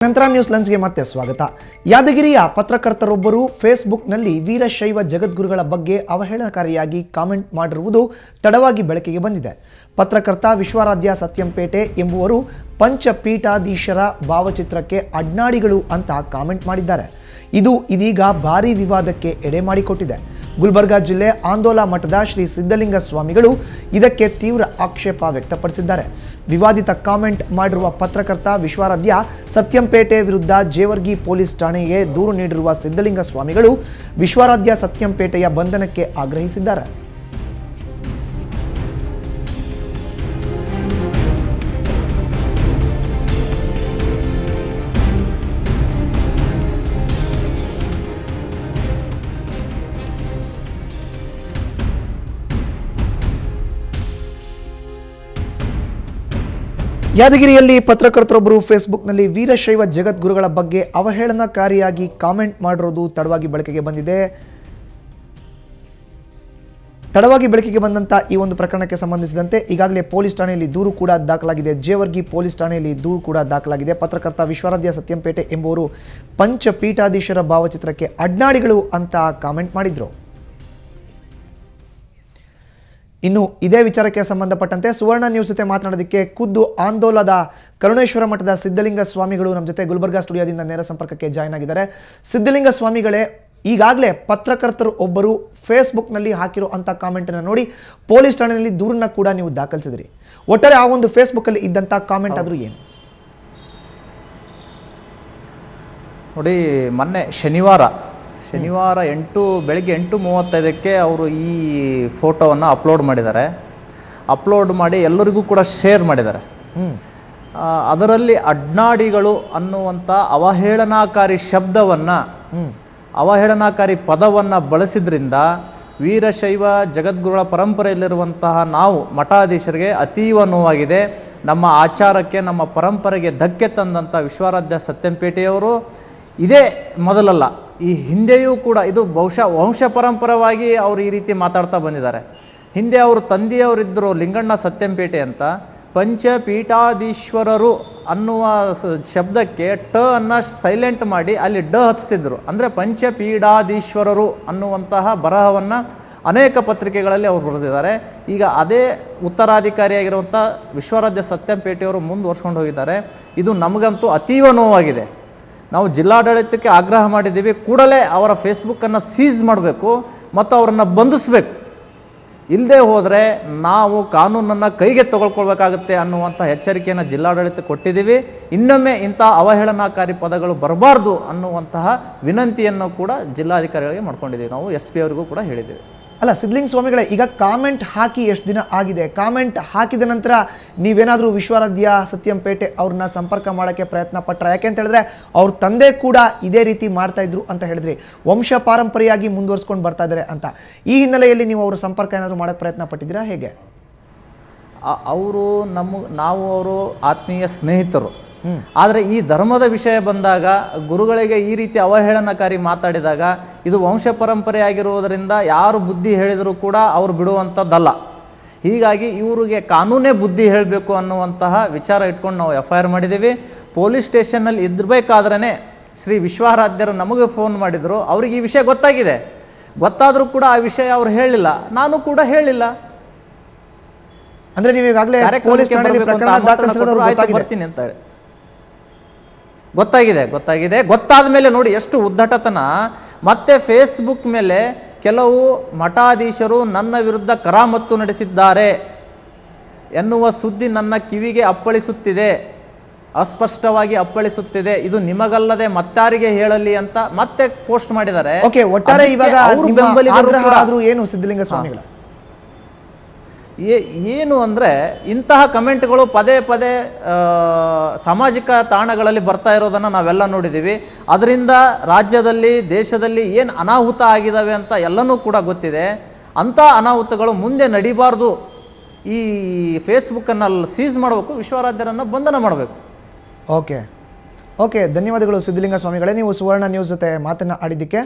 ನಂತರ ನ್ಯೂಸ್ ಲಂಚ್ಗೆ ಮತ್ತೆ ಸ್ವಾಗತ. ಯಾದಗಿರಿಯ ಪತ್ರಕರ್ತರೊಬ್ಬರು ಫೇಸ್ಬುಕ್ನಲ್ಲಿ ವೀರಶೈವ ಜಗದ್ಗುರುಗಳ ಬಗ್ಗೆ ಅವಹೇಳನಕಾರಿಯಾಗಿ ಕಾಮೆಂಟ್ ಮಾಡಿರುವುದು ತಡವಾಗಿ ಬೆಳಕಿಗೆ ಬಂದಿದೆ. ಪತ್ರಕರ್ತ ವಿಶ್ವಾರಾಧ್ಯ ಸತ್ಯಂಪೇಟೆ ಎಂಬುವರು ಪಂಚಪೀಠಾಧೀಶರ ಭಾವಚಿತ್ರಕ್ಕೆ ಅಡ್ನಾಡಿಗಳು ಅಂತ ಕಾಮೆಂಟ್ ಮಾಡಿದ್ದಾರೆ. ಇದು ಇದೀಗ ಭಾರೀ ವಿವಾದಕ್ಕೆ ಎಡೆ ಮಾಡಿಕೊಟ್ಟಿದೆ. ಗುಲ್ಬರ್ಗಾ ಜಿಲ್ಲೆ ಆಂದೋಲ ಮಠದ ಶ್ರೀ ಸಿದ್ಧಲಿಂಗ ಸ್ವಾಮಿಗಳು ಇದಕ್ಕೆ ತೀವ್ರ ಆಕ್ಷೇಪ ವ್ಯಕ್ತಪಡಿಸಿದ್ದಾರೆ. ವಿವಾದಿತ ಕಾಮೆಂಟ್ ಮಾಡಿರುವ ಪತ್ರಕರ್ತ ವಿಶ್ವಾರಾಧ್ಯ ಸತ್ಯಂಪೇಟೆ ವಿರುದ್ಧ ಜೇವರ್ಗಿ ಪೊಲೀಸ್ ಠಾಣೆಗೆ ದೂರು ನೀಡಿರುವ ಸಿದ್ಧಲಿಂಗ ಸ್ವಾಮಿಗಳು ವಿಶ್ವಾರಾಧ್ಯ ಸತ್ಯಂಪೇಟೆಯ ಬಂಧನಕ್ಕೆ ಆಗ್ರಹಿಸಿದ್ದಾರೆ. ಯಾದಗಿರಿಯಲ್ಲಿ ಪತ್ರಕರ್ತರೊಬ್ಬರು ಫೇಸ್ಬುಕ್ನಲ್ಲಿ ವೀರಶೈವ ಜಗದ್ಗುರುಗಳ ಬಗ್ಗೆ ಅವಹೇಳನಕಾರಿಯಾಗಿ ಕಾಮೆಂಟ್ ಮಾಡಿರೋದು ತಡವಾಗಿ ಬೆಳಕಿಗೆ ಬಂದಿದೆ. ತಡವಾಗಿ ಬೆಳಕಿಗೆ ಬಂದಂಥ ಈ ಒಂದು ಪ್ರಕರಣಕ್ಕೆ ಸಂಬಂಧಿಸಿದಂತೆ ಈಗಾಗಲೇ ಪೊಲೀಸ್ ಠಾಣೆಯಲ್ಲಿ ದೂರು ಕೂಡ ದಾಖಲಾಗಿದೆ. ಜೇವರ್ಗಿ ಪೊಲೀಸ್ ಠಾಣೆಯಲ್ಲಿ ದೂರು ಕೂಡ ದಾಖಲಾಗಿದೆ. ಪತ್ರಕರ್ತ ವಿಶ್ವಾರಾಧ್ಯ ಸತ್ಯಂಪೇಟೆ ಎಂಬುವರು ಪಂಚಪೀಠಾಧೀಶರ ಭಾವಚಿತ್ರಕ್ಕೆ ಅಡ್ನಾಡಿಗಳು ಅಂತ ಕಾಮೆಂಟ್ ಮಾಡಿದ್ರು. ಇನ್ನು ಇದೇ ವಿಚಾರಕ್ಕೆ ಸಂಬಂಧಪಟ್ಟಂತೆ ಸುವರ್ಣ ನ್ಯೂಸ್ ಜೊತೆ ಮಾತನಾಡೋದಕ್ಕೆ ಖುದ್ದು ಆಂದೋಲದ ಕರುಣೇಶ್ವರ ಮಠದ ಸಿದ್ಧಲಿಂಗ ಸ್ವಾಮಿಗಳು ನಮ್ಮ ಜೊತೆ ಗುಲ್ಬರ್ಗಾ ಸ್ಟುಡಿಯೋದಿಂದ ನೇರ ಸಂಪರ್ಕಕ್ಕೆ ಜಾಯ್ನ್ ಆಗಿದ್ದಾರೆ. ಸಿದ್ಧಲಿಂಗ ಸ್ವಾಮಿಗಳೇ, ಈಗಾಗಲೇ ಪತ್ರಕರ್ತರು ಒಬ್ಬರು ಫೇಸ್ಬುಕ್ನಲ್ಲಿ ಹಾಕಿರೋ ಅಂಥ ಕಾಮೆಂಟನ್ನು ನೋಡಿ ಪೊಲೀಸ್ ಠಾಣೆಯಲ್ಲಿ ದೂರನ್ನ ಕೂಡ ನೀವು ದಾಖಲಿಸಿದ್ರಿ. ಒಟ್ಟಾರೆ ಆ ಒಂದು ಫೇಸ್ಬುಕ್ಕಲ್ಲಿ ಇದ್ದಂಥ ಕಾಮೆಂಟ್ ಆದರೂ ಏನು? ನೋಡಿ, ಮೊನ್ನೆ ಶನಿವಾರ ಬೆಳಗ್ಗೆ 8:35ಕ್ಕೆ ಅವರು ಈ ಫೋಟೋವನ್ನು ಅಪ್ಲೋಡ್ ಮಾಡಿದ್ದಾರೆ. ಅಪ್ಲೋಡ್ ಮಾಡಿ ಎಲ್ಲರಿಗೂ ಕೂಡ ಶೇರ್ ಮಾಡಿದ್ದಾರೆ. ಅದರಲ್ಲಿ ಅಡ್ನಾಡಿಗಳು ಅನ್ನುವಂಥ ಅವಹೇಳನಕಾರಿ ಶಬ್ದವನ್ನು, ಅವಹೇಳನಕಾರಿ ಪದವನ್ನು ಬಳಸಿದ್ರಿಂದ ವೀರಶೈವ ಜಗದ್ಗುರುಗಳ ಪರಂಪರೆಯಲ್ಲಿರುವಂತಹ ನಾವು ಮಠಾಧೀಶರಿಗೆ ಅತೀವ ನೋವಾಗಿದೆ. ನಮ್ಮ ಆಚಾರಕ್ಕೆ, ನಮ್ಮ ಪರಂಪರೆಗೆ ಧಕ್ಕೆ ತಂದಂಥ ವಿಶ್ವಾರಾಧ್ಯ ಸತ್ಯಂಪೇಟೆಯವರು ಇದೇ ಮೊದಲಲ್ಲ, ಈ ಹಿಂದೆಯೂ ಕೂಡ ಇದು ಬಹುಶಃ ವಂಶ ಪರಂಪರವಾಗಿ ಅವರು ಈ ರೀತಿ ಮಾತಾಡ್ತಾ ಬಂದಿದ್ದಾರೆ. ಹಿಂದೆ ಅವರು ತಂದೆಯವರಿದ್ದರು ಲಿಂಗಣ್ಣ ಸತ್ಯಂಪೇಟೆ ಅಂತ. ಪಂಚಪೀಠಾಧೀಶ್ವರರು ಅನ್ನುವ ಶಬ್ದಕ್ಕೆ ಟ ಅನ್ನು ಸೈಲೆಂಟ್ ಮಾಡಿ ಅಲ್ಲಿ ಡ ಹಚ್ತಿದ್ರು. ಅಂದರೆ ಪಂಚಪೀಠಾಧೀಶ್ವರರು ಅನ್ನುವಂತಹ ಬರಹವನ್ನು ಅನೇಕ ಪತ್ರಿಕೆಗಳಲ್ಲಿ ಅವರು ಬರೆದಿದ್ದಾರೆ. ಈಗ ಅದೇ ಉತ್ತರಾಧಿಕಾರಿಯಾಗಿರುವಂಥ ವಿಶ್ವಾರಾಧ್ಯ ಸತ್ಯಂಪೇಟೆಯವರು ಮುಂದುವರ್ಸ್ಕೊಂಡು ಹೋಗಿದ್ದಾರೆ. ಇದು ನಮಗಂತೂ ಅತೀವ ನೋವಾಗಿದೆ. ನಾವು ಜಿಲ್ಲಾಡಳಿತಕ್ಕೆ ಆಗ್ರಹ ಮಾಡಿದ್ದೀವಿ, ಕೂಡಲೇ ಅವರ ಫೇಸ್ಬುಕ್ಕನ್ನು ಸೀಸ್ ಮಾಡಬೇಕು ಮತ್ತು ಅವರನ್ನು ಬಂಧಿಸಬೇಕು. ಇಲ್ಲದೆ ಹೋದರೆ ನಾವು ಕಾನೂನನ್ನು ಕೈಗೆ ತಗೊಳ್ಕೊಳ್ಬೇಕಾಗುತ್ತೆ ಅನ್ನುವಂಥ ಎಚ್ಚರಿಕೆಯನ್ನು ಜಿಲ್ಲಾಡಳಿತಕ್ಕೆ ಕೊಟ್ಟಿದ್ದೀವಿ. ಇನ್ನೊಮ್ಮೆ ಇಂಥ ಅವಹೇಳನಕಾರಿ ಪದಗಳು ಬರಬಾರ್ದು ಅನ್ನುವಂತಹ ವಿನಂತಿಯನ್ನು ಕೂಡ ಜಿಲ್ಲಾಧಿಕಾರಿಗಳಿಗೆ ಮಾಡ್ಕೊಂಡಿದ್ದೀವಿ. ನಾವು SP ಅವರಿಗೂ ಕೂಡ ಹೇಳಿದ್ದೀವಿ. ಅಲ್ಲ ಸಿದ್ಧಲಿಂಗ ಸ್ವಾಮಿಗಳೇ, ಈಗ ಕಾಮೆಂಟ್ ಹಾಕಿ ಎಷ್ಟು ದಿನ ಆಗಿದೆ? ಕಾಮೆಂಟ್ ಹಾಕಿದ ನಂತರ ನೀವೇನಾದರೂ ವಿಶ್ವಾರಾಧ್ಯ ಸತ್ಯಂಪೇಟೆ ಅವ್ರನ್ನ ಸಂಪರ್ಕ ಮಾಡೋಕ್ಕೆ ಪ್ರಯತ್ನ ಪಟ್ಟರೆ? ಯಾಕೆಂತ ಹೇಳಿದ್ರೆ ಅವ್ರ ತಂದೆ ಕೂಡ ಇದೇ ರೀತಿ ಮಾಡ್ತಾ ಇದ್ರು ಅಂತ ಹೇಳಿದ್ರಿ, ವಂಶ ಪಾರಂಪರೆಯಾಗಿ ಮುಂದುವರ್ಸ್ಕೊಂಡು ಬರ್ತಾ ಇದ್ದಾರೆ ಅಂತ. ಈ ಹಿನ್ನೆಲೆಯಲ್ಲಿ ನೀವು ಅವರ ಸಂಪರ್ಕ ಏನಾದರೂ ಮಾಡೋಕ್ಕೆ ಪ್ರಯತ್ನ ಪಟ್ಟಿದ್ದೀರಾ, ಹೇಗೆ? ನಾವು ಅವರು ಆತ್ಮೀಯ ಸ್ನೇಹಿತರು. ಆದರೆ ಈ ಧರ್ಮದ ವಿಷಯ ಬಂದಾಗ, ಗುರುಗಳಿಗೆ ಈ ರೀತಿ ಅವಹೇಳನಕಾರಿ ಮಾತಾಡಿದಾಗ, ಇದು ವಂಶ ಪರಂಪರೆ ಆಗಿರುವುದರಿಂದ ಯಾರು ಬುದ್ಧಿ ಹೇಳಿದರೂ ಕೂಡ ಅವರು ಬಿಡುವಂಥದ್ದಲ್ಲ. ಹೀಗಾಗಿ ಇವರಿಗೆ ಕಾನೂನೇ ಬುದ್ಧಿ ಹೇಳಬೇಕು ಅನ್ನುವಂತಹ ವಿಚಾರ ಇಟ್ಕೊಂಡು ನಾವು FIR ಮಾಡಿದ್ದೀವಿ. ಪೊಲೀಸ್ ಸ್ಟೇಷನ್ನಲ್ಲಿ ಇರಬೇಕಾದ್ರೇ ಶ್ರೀ ವಿಶ್ವಾರಾಧ್ಯರು ನಮಗೆ ಫೋನ್ ಮಾಡಿದರು. ಅವ್ರಿಗೆ ಈ ವಿಷಯ ಗೊತ್ತಾಗಿದೆ. ಗೊತ್ತಾದರೂ ಕೂಡ ಆ ವಿಷಯ ಅವ್ರು ಹೇಳಿಲ್ಲ, ನಾನು ಕೂಡ ಹೇಳಿಲ್ಲ. ಅಂದರೆ ನೀವು ಈಗಾಗಲೇ ಪೊಲೀಸ್ ಠಾಣೆಯಲ್ಲಿ ಪ್ರಕರಣ ದಾಖಲಿಸಿರೋದು ಬರ್ತೀನಿ ಅಂತ ಹೇಳಿ ಗೊತ್ತಾಗಿದೆ. ಗೊತ್ತಾದ ಮೇಲೆ ನೋಡಿ ಎಷ್ಟು ಉದ್ದಟತನ. ಮತ್ತೆ ಫೇಸ್ಬುಕ್ ಮೇಲೆ ಕೆಲವು ಮಠಾಧೀಶರು ನನ್ನ ವಿರುದ್ಧ ಕರಾಮತ್ತು ನಡೆಸಿದ್ದಾರೆ ಎನ್ನುವ ಸುದ್ದಿ ನನ್ನ ಕಿವಿಗೆ ಅಪ್ಪಳಿಸುತ್ತಿದೆ, ಅಸ್ಪಷ್ಟವಾಗಿ ಅಪ್ಪಳಿಸುತ್ತಿದೆ. ಇದು ನಿಮಗಲ್ಲದೆ ಮತ್ತಾರಿಗೆ ಹೇಳಲಿ ಅಂತ ಮತ್ತೆ ಪೋಸ್ಟ್ ಮಾಡಿದ್ದಾರೆ. ಒಟ್ಟಾರೆ ಇವಾಗ ಏನು ಸಿದ್ಧಲಿಂಗ ಸ್ವಾಮಿಗಳ ಏನು ಅಂದರೆ, ಇಂತಹ ಕಮೆಂಟ್ಗಳು ಪದೇ ಪದೇ ಸಾಮಾಜಿಕ ತಾಣಗಳಲ್ಲಿ ಬರ್ತಾ ಇರೋದನ್ನು ನಾವೆಲ್ಲ ನೋಡಿದ್ದೀವಿ. ಅದರಿಂದ ರಾಜ್ಯದಲ್ಲಿ, ದೇಶದಲ್ಲಿ ಏನು ಅನಾಹುತ ಆಗಿದ್ದಾವೆ ಅಂತ ಎಲ್ಲನೂ ಕೂಡ ಗೊತ್ತಿದೆ. ಅಂಥ ಅನಾಹುತಗಳು ಮುಂದೆ ನಡಿಬಾರ್ದು. ಈ ಫೇಸ್ಬುಕ್ಕನ್ನು ಸೀಸ್ ಮಾಡಬೇಕು, ವಿಶ್ವಾರಾಧ್ಯರನ್ನು ಬಂಧನ ಮಾಡಬೇಕು. ಓಕೆ, ಧನ್ಯವಾದಗಳು ಸಿದ್ಧಲಿಂಗ ಸ್ವಾಮಿಗಳೇ, ನೀವು ಸುವರ್ಣ ನ್ಯೂಸ್ ಜೊತೆ ಮಾತನ್ನು ಆಡಿದ್ದಕ್ಕೆ.